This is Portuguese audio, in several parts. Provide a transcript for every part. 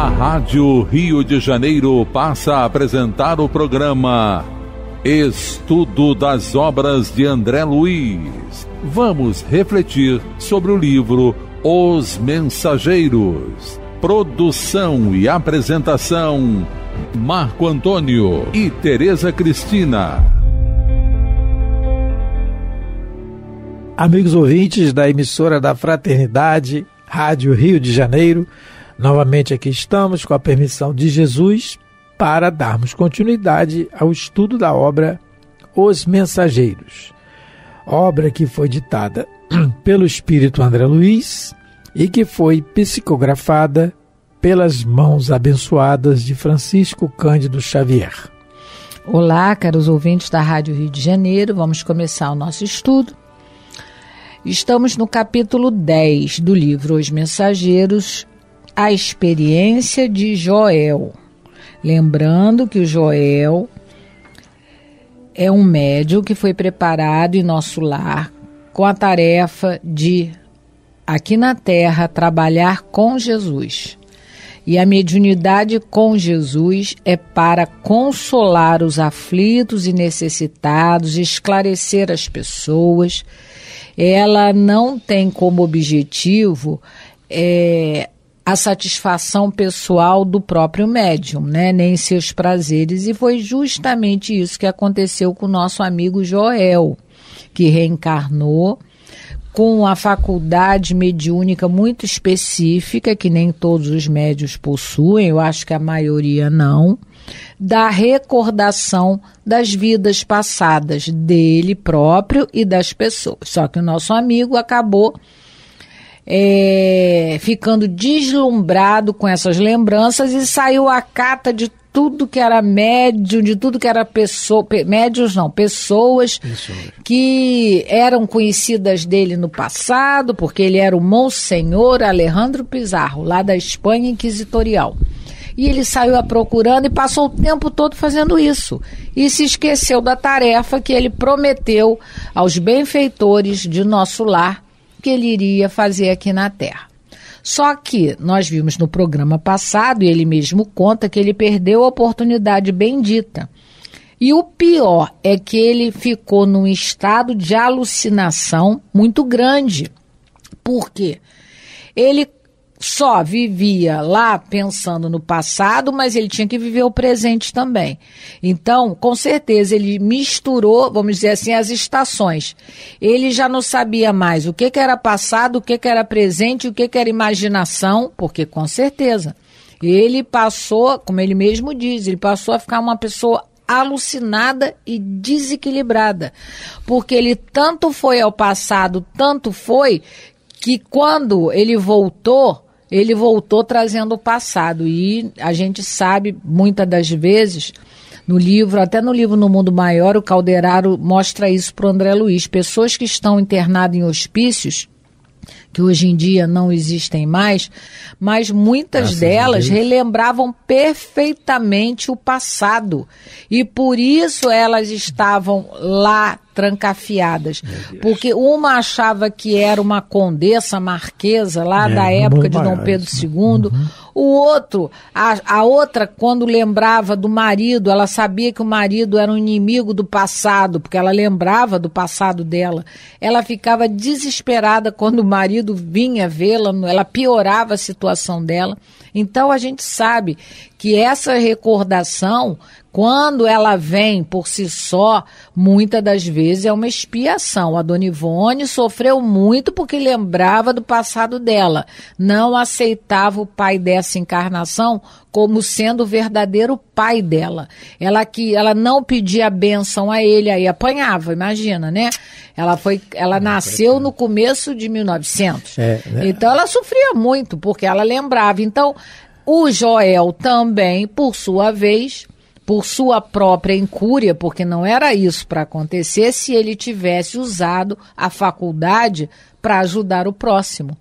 A Rádio Rio de Janeiro passa a apresentar o programa Estudo das Obras de André Luiz. Vamos refletir sobre o livro Os Mensageiros. Produção e apresentação, Marco Antônio e Tereza Cristina. Amigos ouvintes da emissora da Fraternidade, Rádio Rio de Janeiro, novamente aqui estamos com a permissão de Jesus para darmos continuidade ao estudo da obra Os Mensageiros, obra que foi ditada pelo Espírito André Luiz e que foi psicografada pelas mãos abençoadas de Francisco Cândido Xavier. Olá, caros ouvintes da Rádio Rio de Janeiro, vamos começar o nosso estudo. Estamos no capítulo 10 do livro Os Mensageiros, a experiência de Joel. Lembrando que o Joel é um médium que foi preparado em nosso lar com a tarefa de, aqui na Terra, trabalhar com Jesus. E a mediunidade com Jesus é para consolar os aflitos e necessitados, esclarecer as pessoas. Ela não tem como objetivo a satisfação pessoal do próprio médium, né? Nem seus prazeres. E foi justamente isso que aconteceu com o nosso amigo Joel, que reencarnou com a faculdade mediúnica muito específica, que nem todos os médiuns possuem, eu acho que a maioria não, da recordação das vidas passadas dele próprio e das pessoas. Só que o nosso amigo acabou ficando deslumbrado com essas lembranças e saiu à cata de tudo que era médium, de tudo que era pessoas que eram conhecidas dele no passado, porque ele era o Monsenhor Alejandro Pizarro, lá da Espanha Inquisitorial. E ele saiu a procurando e passou o tempo todo fazendo isso. E se esqueceu da tarefa que ele prometeu aos benfeitores de nosso lar que ele iria fazer aqui na Terra. Só que nós vimos no programa passado, e ele mesmo conta, que ele perdeu a oportunidade bendita. E o pior é que ele ficou num estado de alucinação muito grande. Por quê? Ele só vivia lá pensando no passado, mas ele tinha que viver o presente também. Então, com certeza, ele misturou, vamos dizer assim, as estações. Ele já não sabia mais o que era passado, o que era presente, o que era imaginação, porque com certeza ele passou, como ele mesmo diz, ele passou a ficar uma pessoa alucinada e desequilibrada, porque ele tanto foi ao passado, tanto foi, que quando ele voltou trazendo o passado. E a gente sabe, muitas das vezes, no livro, até no livro No Mundo Maior, o Calderaro mostra isso para o André Luiz. Pessoas que estão internadas em hospícios, que hoje em dia não existem mais, mas muitas delas relembravam perfeitamente o passado. E por isso elas estavam lá trancafiadas, porque uma achava que era uma condessa marquesa lá da época de Dom Pedro II, o outro, a outra, quando lembrava do marido, ela sabia que o marido era um inimigo do passado, porque ela lembrava do passado dela. Ela ficava desesperada quando o marido vinha vê-la, ela piorava a situação dela. Então a gente sabe que essa recordação, quando ela vem por si só, muitas das vezes é uma expiação. A Dona Ivone sofreu muito porque lembrava do passado dela. Não aceitava o pai dessa encarnação como sendo o verdadeiro pai dela. Ela não pedia bênção a ele, aí apanhava, imagina, né? Ela nasceu no começo de 1900. Então ela sofria muito porque ela lembrava. Então o Joel também, por sua vez, por sua própria incúria, porque não era isso para acontecer se ele tivesse usado a faculdade para ajudar o próximo.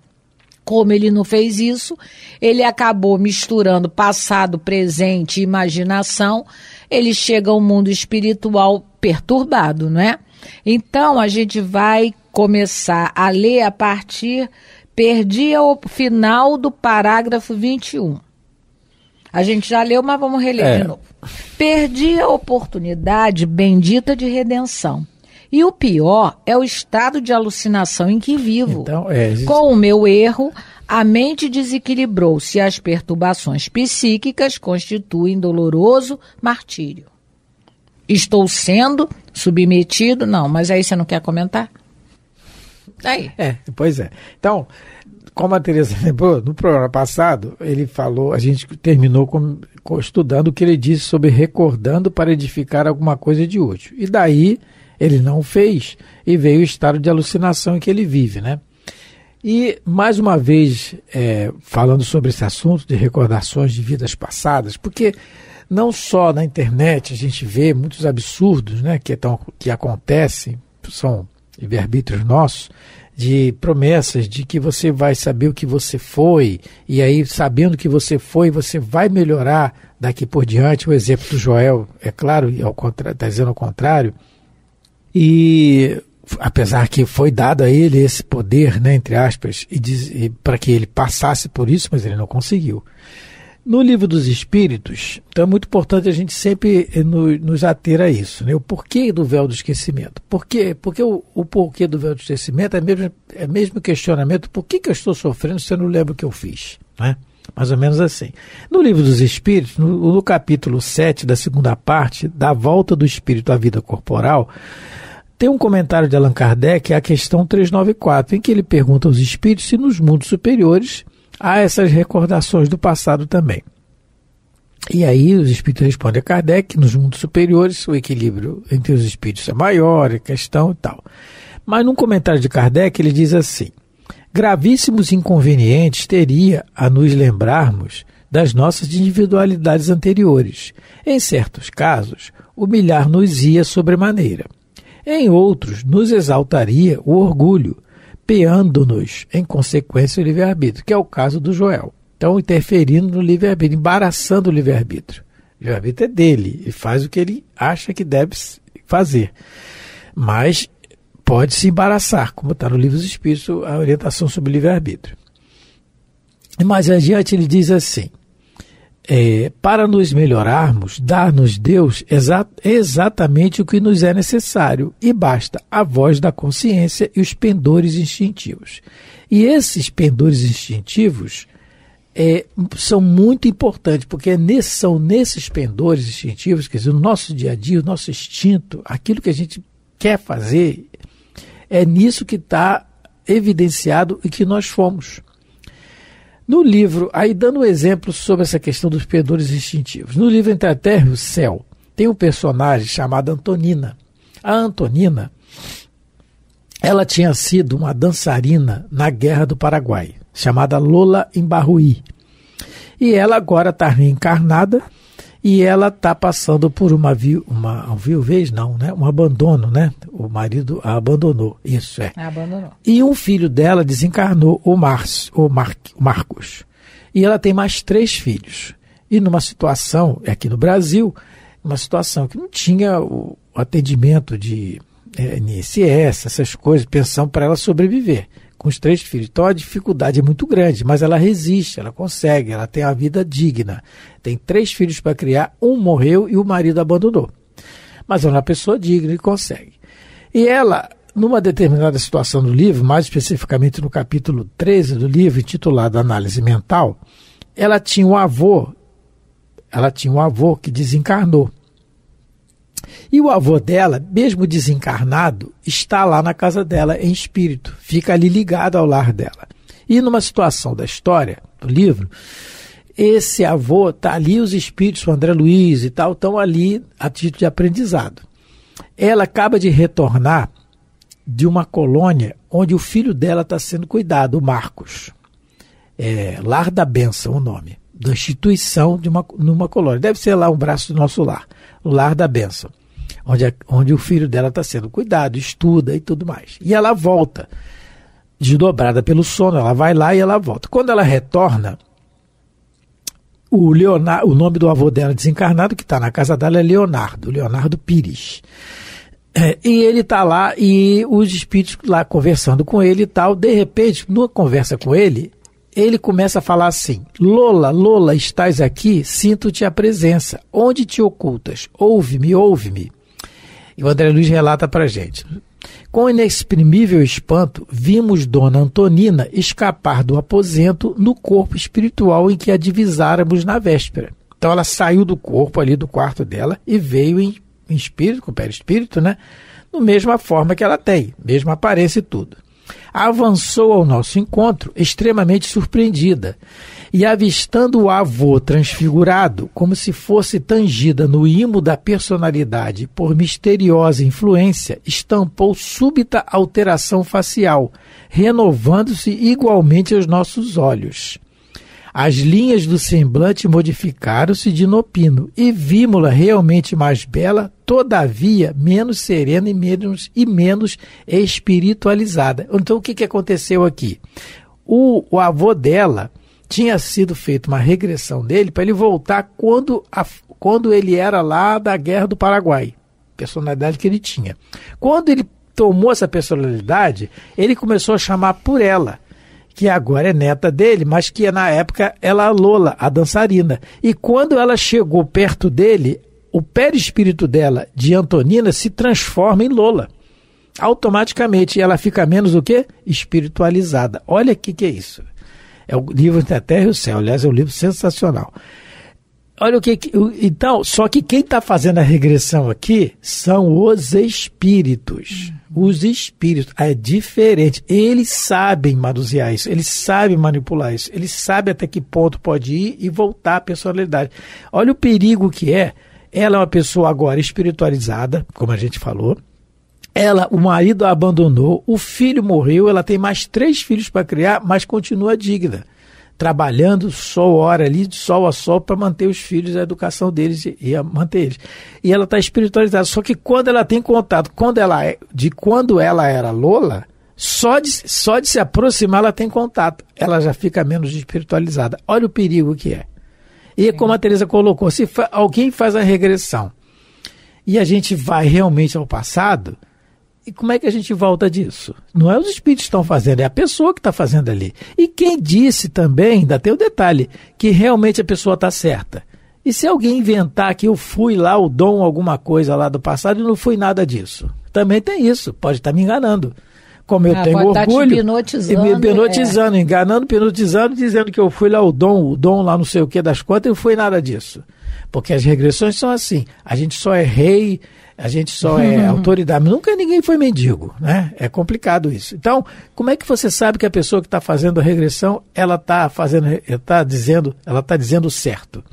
Como ele não fez isso, ele acabou misturando passado, presente e imaginação, ele chega ao mundo espiritual perturbado, não é? Então a gente vai começar a ler a partir, perdi ao final do parágrafo 21. A gente já leu, mas vamos reler de novo. Perdi a oportunidade bendita de redenção. E o pior é o estado de alucinação em que vivo. Então, Com o meu erro, a mente desequilibrou-se e as perturbações psíquicas constituem doloroso martírio. Estou sendo submetido... Não, mas aí você não quer comentar? Aí. Pois é. Então, como a Tereza lembrou, no programa passado, ele falou, a gente terminou estudando o que ele disse sobre recordando para edificar alguma coisa de útil. E daí, ele não fez e veio o estado de alucinação em que ele vive, né? E, mais uma vez, falando sobre esse assunto de recordações de vidas passadas, porque não só na internet a gente vê muitos absurdos, né, que acontecem, são livre-arbítrios nossos, de promessas de que você vai saber o que você foi, e aí, sabendo o que você foi, você vai melhorar daqui por diante. O exemplo do Joel, é claro, está dizendo ao contrário. E apesar que foi dado a ele esse poder, né, entre aspas, para que ele passasse por isso, mas ele não conseguiu. No Livro dos Espíritos, então é muito importante a gente sempre nos ater a isso, né? O porquê do véu do esquecimento. Porque o porquê do véu do esquecimento é o mesmo questionamento: por que eu estou sofrendo se eu não lembro o que eu fiz? Né? Mais ou menos assim. No Livro dos Espíritos, no capítulo 7 da segunda parte, da volta do espírito à vida corporal, tem um comentário de Allan Kardec, a questão 394, em que ele pergunta aos espíritos se nos mundos superiores há essas recordações do passado também. E aí os espíritos respondem a Kardec que nos mundos superiores o equilíbrio entre os espíritos é maior, a questão e tal. Mas num comentário de Kardec ele diz assim: gravíssimos inconvenientes teria a nos lembrarmos das nossas individualidades anteriores. Em certos casos, humilhar-nos-ia sobremaneira. Em outros, nos exaltaria o orgulho, peando-nos, em consequência, o livre-arbítrio, que é o caso do Joel. Então, interferindo no livre-arbítrio, embaraçando o livre-arbítrio. O livre-arbítrio é dele, ele faz o que ele acha que deve fazer. Mas pode se embaraçar, como está no Livro dos Espíritos, a orientação sobre o livre-arbítrio. E mais adiante ele diz assim: para nos melhorarmos, dar-nos Deus exatamente o que nos é necessário, e basta a voz da consciência e os pendores instintivos. E esses pendores instintivos são muito importantes, porque são nesses pendores instintivos, quer dizer, no nosso dia a dia, o nosso instinto, aquilo que a gente quer fazer, é nisso que está evidenciado e que nós fomos. No livro, aí dando um exemplo sobre essa questão dos pendores instintivos, no livro Entre a Terra e o Céu, tem um personagem chamado Antonina. A Antonina, ela tinha sido uma dançarina na Guerra do Paraguai, chamada Lola Imbarruí. E ela agora está reencarnada e ela está passando por um abandono, né? O marido a abandonou, isso é. Abandonou. E um filho dela desencarnou, o Marcos. E ela tem mais 3 filhos. E numa situação, aqui no Brasil, uma situação que não tinha o atendimento de INSS, essas coisas, pensão para ela sobreviver, com os 3 filhos. Então a dificuldade é muito grande, mas ela resiste, ela consegue, ela tem a vida digna. Tem 3 filhos para criar, um morreu e o marido abandonou. Mas é uma pessoa digna e consegue. E ela, numa determinada situação do livro, mais especificamente no capítulo 13 do livro, intitulado Análise Mental, ela tinha um avô que desencarnou. E o avô dela, mesmo desencarnado, está lá na casa dela em espírito, fica ali ligado ao lar dela. E numa situação da história, do livro, esse avô está ali, os espíritos, o André Luiz e tal, estão ali a título de aprendizado. Ela acaba de retornar de uma colônia onde o filho dela está sendo cuidado, o Marcos. Lar da Bênção, o nome, da instituição numa colônia. Deve ser lá um braço do nosso lar, o Lar da Bênção, onde o filho dela está sendo cuidado, estuda e tudo mais. E ela volta, desdobrada pelo sono, ela vai lá e ela volta. Quando ela retorna, o nome do avô dela desencarnado, que está na casa dela, é Leonardo Pires. E ele está lá e os espíritos lá conversando com ele e tal. De repente, numa conversa com ele, ele começa a falar assim: Lola, Lola, estás aqui? Sinto-te a presença. Onde te ocultas? Ouve-me, ouve-me. E o André Luiz relata para a gente: com inexprimível espanto, vimos Dona Antonina escapar do aposento no corpo espiritual em que a divisáramos na véspera. Então ela saiu do corpo ali do quarto dela e veio em espírito, com o perispírito, né? Da mesma forma que ela tem, mesma aparência e tudo. Avançou ao nosso encontro extremamente surpreendida e, avistando o avô transfigurado, como se fosse tangida no imo da personalidade por misteriosa influência, estampou súbita alteração facial, renovando-se igualmente aos nossos olhos. As linhas do semblante modificaram-se de inopino e vimos-la realmente mais bela, todavia menos serena e menos espiritualizada. Então, o que aconteceu aqui? O avô dela tinha sido feita uma regressão dele para ele voltar quando ele era lá da Guerra do Paraguai, personalidade que ele tinha. Quando ele tomou essa personalidade, ele começou a chamar por ela, que agora é neta dele, mas que na época ela é a Lola, a dançarina. E quando ela chegou perto dele, o perispírito dela, de Antonina, se transforma em Lola. Automaticamente ela fica menos o quê? Espiritualizada. Olha o que é isso. É o livro Entre a Terra e o Céu. Aliás, é um livro sensacional. Olha o que... Então, só que quem está fazendo a regressão aqui são os espíritos. Os espíritos. É diferente. Eles sabem manusear isso. Eles sabem manipular isso. Eles sabem até que ponto pode ir e voltar à personalidade. Olha o perigo que é. Ela é uma pessoa agora espiritualizada, como a gente falou. O marido a abandonou, o filho morreu, ela tem mais 3 filhos para criar, mas continua digna, trabalhando sol hora ali, de sol a sol, para manter os filhos, a educação deles e a manter eles. E ela está espiritualizada, só que quando ela tem contato, quando ela era Lola, só de se aproximar ela tem contato, ela já fica menos espiritualizada. Olha o perigo que é. E como a Teresa colocou, se alguém faz a regressão e a gente vai realmente ao passado, e como é que a gente volta disso? Não é os espíritos que estão fazendo, é a pessoa que está fazendo ali. E quem disse também, ainda tem o detalhe, que realmente a pessoa está certa. E se alguém inventar que eu fui lá, o dom, alguma coisa lá do passado, e não fui nada disso? Também tem isso, pode estar me enganando. Como eu tenho orgulho, me hipnotizando, enganando, hipnotizando, dizendo que eu fui lá, o dom lá não sei o que das contas, e não foi nada disso. Porque as regressões são assim, a gente só é rei, a gente só é autoridade, nunca ninguém foi mendigo, né? É complicado isso. Então, como é que você sabe que a pessoa que está fazendo a regressão, ela está dizendo certo?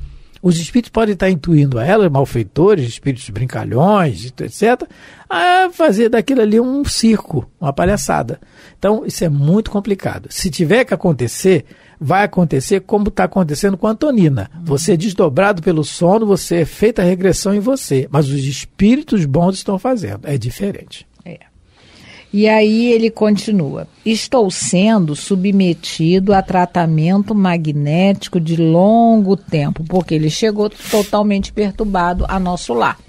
Os espíritos podem estar intuindo a ela, malfeitores, espíritos brincalhões, etc., a fazer daquilo ali um circo, uma palhaçada. Então, isso é muito complicado. Se tiver que acontecer, vai acontecer como está acontecendo com a Antonina. Você é desdobrado pelo sono, você é feita a regressão em você, mas os espíritos bons estão fazendo. É diferente. E aí ele continua: estou sendo submetido a tratamento magnético de longo tempo, porque ele chegou totalmente perturbado a nosso lar.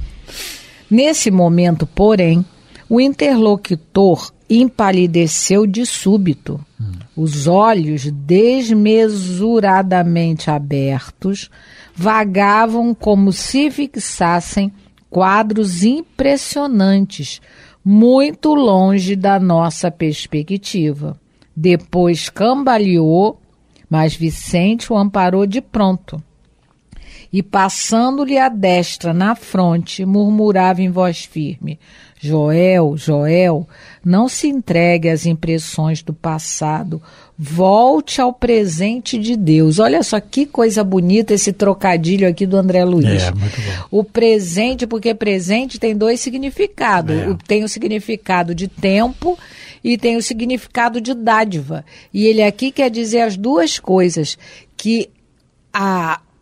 Nesse momento, porém, o interlocutor empalideceu de súbito. Os olhos desmesuradamente abertos vagavam como se fixassem quadros impressionantes, muito longe da nossa perspectiva. Depois cambaleou, mas Vicente o amparou de pronto. E passando-lhe a destra na fronte, murmurava em voz firme: Joel, Joel, não se entregue às impressões do passado, volte ao presente de Deus. Olha só que coisa bonita esse trocadilho aqui do André Luiz. Muito bom. O presente, porque presente tem 2 significados. Tem o significado de tempo e tem o significado de dádiva. E ele aqui quer dizer as 2 coisas, que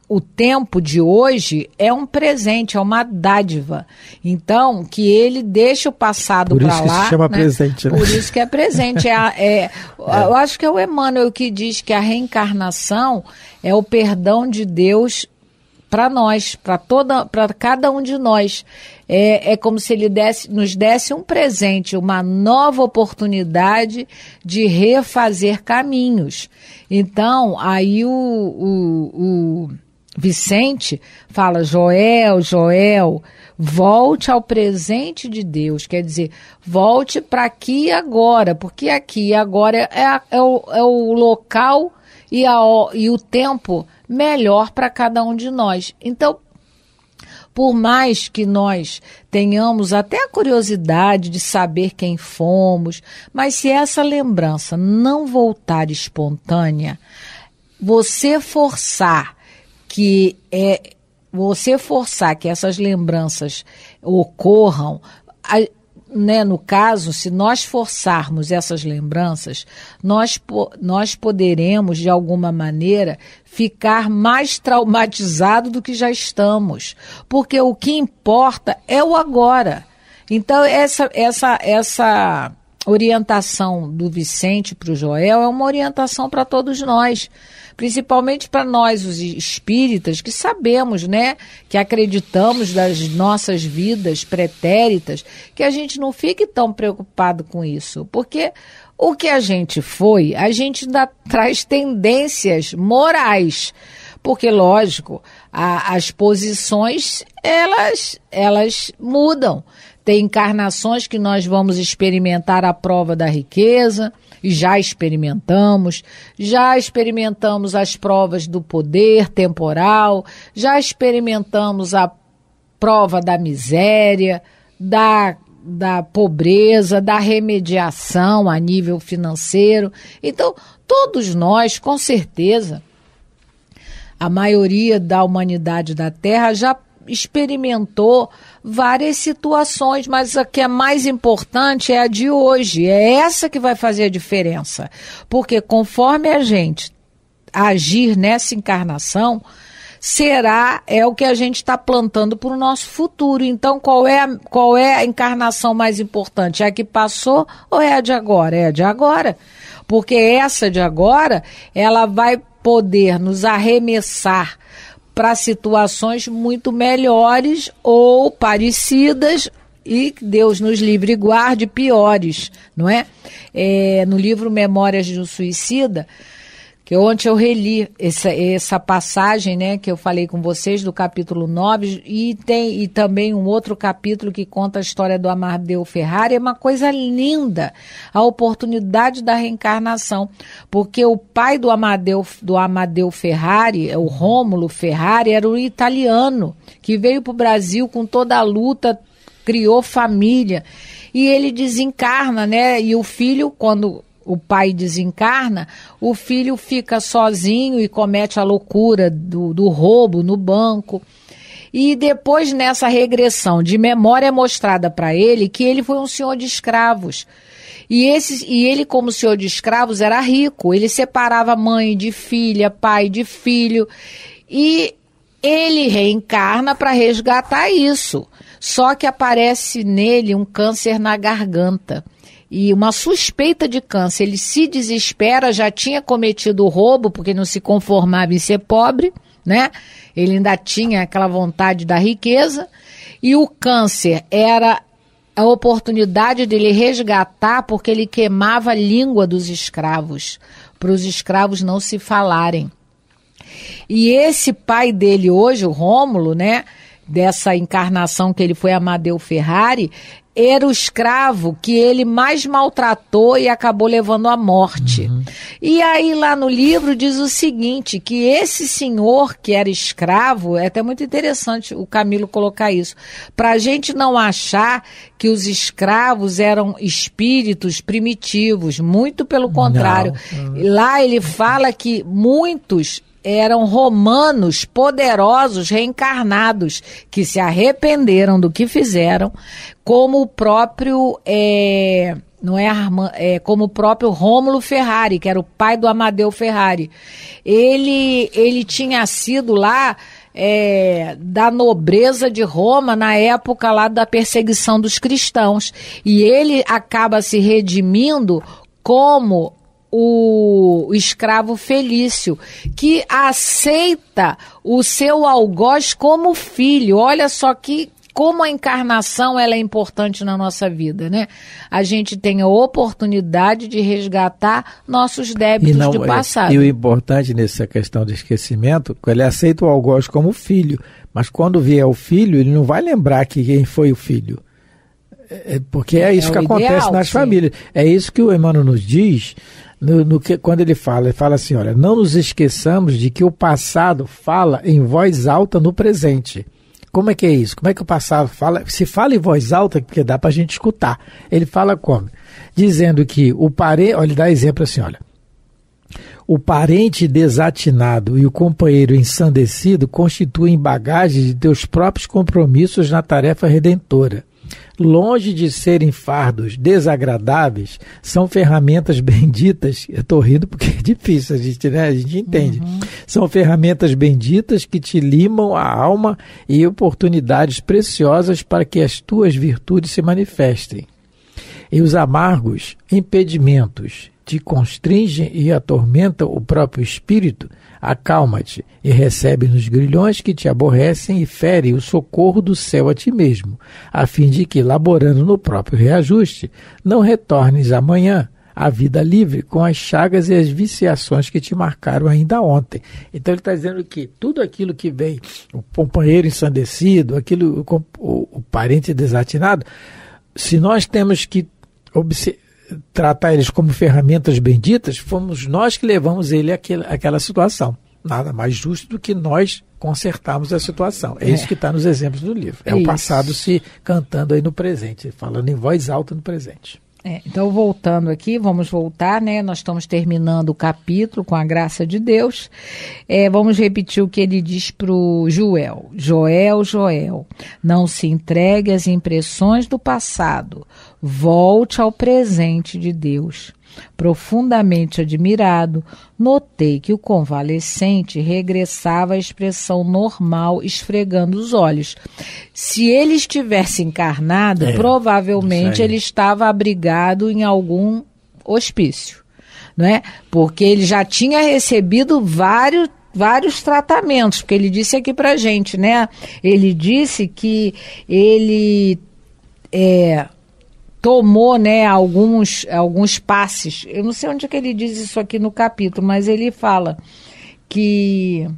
o tempo de hoje é um presente, é uma dádiva. Então, que ele deixa o passado para lá. Por isso que se chama presente. Né? Por isso que é presente. Eu acho que é o Emmanuel que diz que a reencarnação é o perdão de Deus para nós, para cada um de nós. É como se ele nos desse um presente, uma nova oportunidade de refazer caminhos. Então, aí o Vicente fala: Joel, volte ao presente de Deus. Quer dizer, volte para aqui e agora, porque aqui e agora é o local e o tempo melhor para cada um de nós. Então, por mais que nós tenhamos até a curiosidade de saber quem fomos, mas se essa lembrança não voltar espontânea, você forçar que essas lembranças ocorram, né, no caso, se nós forçarmos essas lembranças, nós poderemos, de alguma maneira, ficar mais traumatizados do que já estamos. Porque o que importa é o agora. Então, essa orientação do Vicente para o Joel é uma orientação para todos nós. Principalmente para nós, os espíritas, que sabemos, né, que acreditamos das nossas vidas pretéritas, que a gente não fique tão preocupado com isso, porque o que a gente foi, a gente ainda traz tendências morais, porque, lógico, as posições, elas mudam. Tem encarnações que nós vamos experimentar a prova da riqueza, e já experimentamos as provas do poder temporal, já experimentamos a prova da miséria, da pobreza, da remediação a nível financeiro. Então, todos nós, com certeza, a maioria da humanidade da Terra já experimentou várias situações, mas a que é mais importante é a de hoje, é essa que vai fazer a diferença, porque conforme a gente agir nessa encarnação, é o que a gente está plantando para o nosso futuro. Então, qual é a encarnação mais importante? É a que passou ou é a de agora? É a de agora, porque essa de agora, ela vai poder nos arremessar para situações muito melhores ou parecidas, e Deus nos livre e guarde, piores, não é? No livro Memórias de um Suicida, que ontem eu reli essa passagem, né, que eu falei com vocês, do capítulo 9, e também um outro capítulo que conta a história do Amadeu Ferrari. É uma coisa linda, a oportunidade da reencarnação, porque o pai do Amadeu Ferrari, o Rômulo Ferrari, era um italiano, que veio para o Brasil com toda a luta, criou família, e ele desencarna, né, e o filho, quando o pai desencarna, o filho fica sozinho e comete a loucura do roubo no banco. E depois, nessa regressão de memória, é mostrada para ele que ele foi um senhor de escravos. E ele, como senhor de escravos, era rico. Ele separava mãe de filha, pai de filho. E ele reencarna para resgatar isso. Só que aparece nele um câncer na garganta e uma suspeita de câncer. Ele se desespera, já tinha cometido o roubo, porque não se conformava em ser pobre, né? Ele ainda tinha aquela vontade da riqueza, e o câncer era a oportunidade dele resgatar, porque ele queimava a língua dos escravos, para os escravos não se falarem. E esse pai dele hoje, o Rômulo, né, dessa encarnação que ele foi Amadeu Ferrari, era o escravo que ele mais maltratou e acabou levando à morte. Uhum. E aí lá no livro diz o seguinte, que esse senhor que era escravo, é até muito interessante o Camilo colocar isso, para a gente não achar que os escravos eram espíritos primitivos, muito pelo contrário. Não. Lá ele fala que muitos eram romanos poderosos reencarnados que se arrependeram do que fizeram, como o próprio como o próprio Rômulo Ferrari, que era o pai do Amadeu Ferrari. Ele tinha sido lá da nobreza de Roma na época lá da perseguição dos cristãos, e ele acaba se redimindo como o escravo Felício, que aceita o seu algoz como filho. Olha só como a encarnação ela é importante na nossa vida, né? A gente tem a oportunidade de resgatar nossos débitos do passado. E o importante nessa questão do esquecimento, ele aceita o algoz como filho, mas quando vier o filho, ele não vai lembrar que quem foi o filho. Porque é isso que acontece nas famílias. É isso que o Emmanuel nos diz, quando ele fala assim, olha, não nos esqueçamos de que o passado fala em voz alta no presente. Como é que é isso? Como é que o passado fala? Se fala em voz alta, porque dá para a gente escutar. Ele fala como? Dizendo que o parente, olha, ele dá exemplo assim, olha, o parente desatinado e o companheiro ensandecido constituem bagagem de teus próprios compromissos na tarefa redentora. Longe de serem fardos desagradáveis, são ferramentas benditas. Eu estou rindo porque é difícil, a gente entende. São ferramentas benditas que te limam a alma e oportunidades preciosas para que as tuas virtudes se manifestem. E os amargos impedimentos te constringem e atormentam o próprio espírito, acalma-te e recebe nos grilhões que te aborrecem e fere o socorro do céu a ti mesmo, a fim de que, laborando no próprio reajuste, não retornes amanhã à vida livre com as chagas e as viciações que te marcaram ainda ontem. Então ele está dizendo que tudo aquilo que vem, o companheiro ensandecido, o parente desatinado, se nós temos que tratar eles como ferramentas benditas, fomos nós que levamos ele àquela situação. Nada mais justo do que nós consertarmos a situação. É isso que está nos exemplos do livro. É o passado se cantando aí no presente, falando em voz alta no presente. Então, voltando aqui, vamos voltar, né? Nós estamos terminando o capítulo com a graça de Deus. Vamos repetir o que ele diz para o Joel. Joel, não se entregue às impressões do passado. Volte ao presente de Deus. Profundamente admirado, notei que o convalescente regressava à expressão normal, esfregando os olhos. Se ele estivesse encarnado, provavelmente ele estava abrigado em algum hospício, não é? Porque ele já tinha recebido vários tratamentos, porque ele disse aqui pra gente, né? Ele disse que ele tomou, né, alguns passes. Eu não sei onde é que ele diz isso aqui no capítulo, mas ele fala que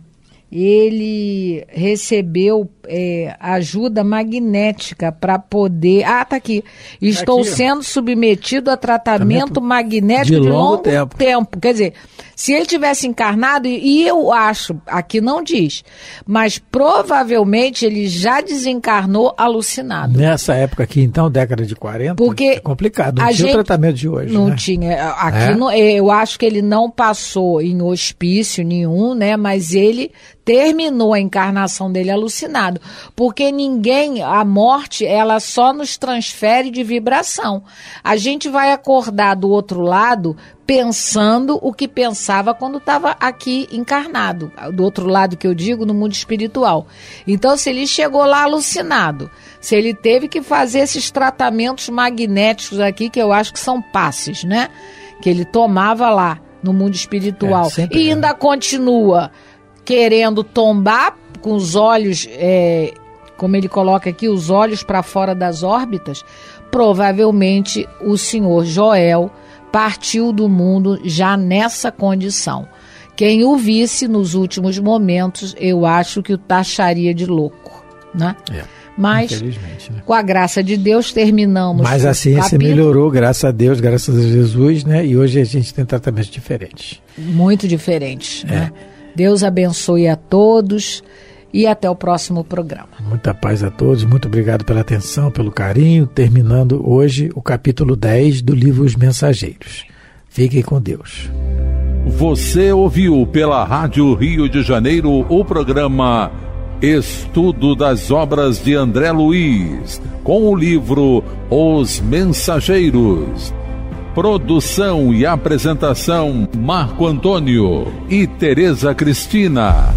ele recebeu ajuda magnética para poder... tá aqui. Estou sendo submetido a tratamento magnético de longo tempo. Quer dizer, se ele tivesse encarnado, e eu acho, aqui não diz, mas provavelmente ele já desencarnou alucinado. Nessa época aqui, então, década de 40, porque é complicado, não tinha o tratamento de hoje. Não né? tinha. Aqui eu acho que ele não passou em hospício nenhum, né? Mas ele terminou a encarnação dele alucinado. Porque a morte, ela só nos transfere de vibração. A gente vai acordar do outro lado pensando o que pensava quando estava aqui encarnado. Do outro lado que eu digo, no mundo espiritual. Então, se ele chegou lá alucinado, se ele teve que fazer esses tratamentos magnéticos aqui, que eu acho que são passes, né? Que ele tomava lá no mundo espiritual. E ainda continua querendo tombar com os olhos, como ele coloca aqui, os olhos para fora das órbitas, provavelmente o senhor Joel partiu do mundo já nessa condição. Quem o visse nos últimos momentos, eu acho que o taxaria de louco, né? Mas, infelizmente, né? Com a graça de Deus, terminamos. Mas a ciência melhorou, graças a Deus, graças a Jesus, né? E hoje a gente tem tratamentos diferentes. Muito diferentes, né? Deus abençoe a todos e até o próximo programa. Muita paz a todos, muito obrigado pela atenção, pelo carinho, terminando hoje o capítulo 10 do livro Os Mensageiros. Fiquem com Deus. Você ouviu pela Rádio Rio de Janeiro o programa Estudo das Obras de André Luiz, com o livro Os Mensageiros. Produção e apresentação Marco Antônio e Tereza Cristina.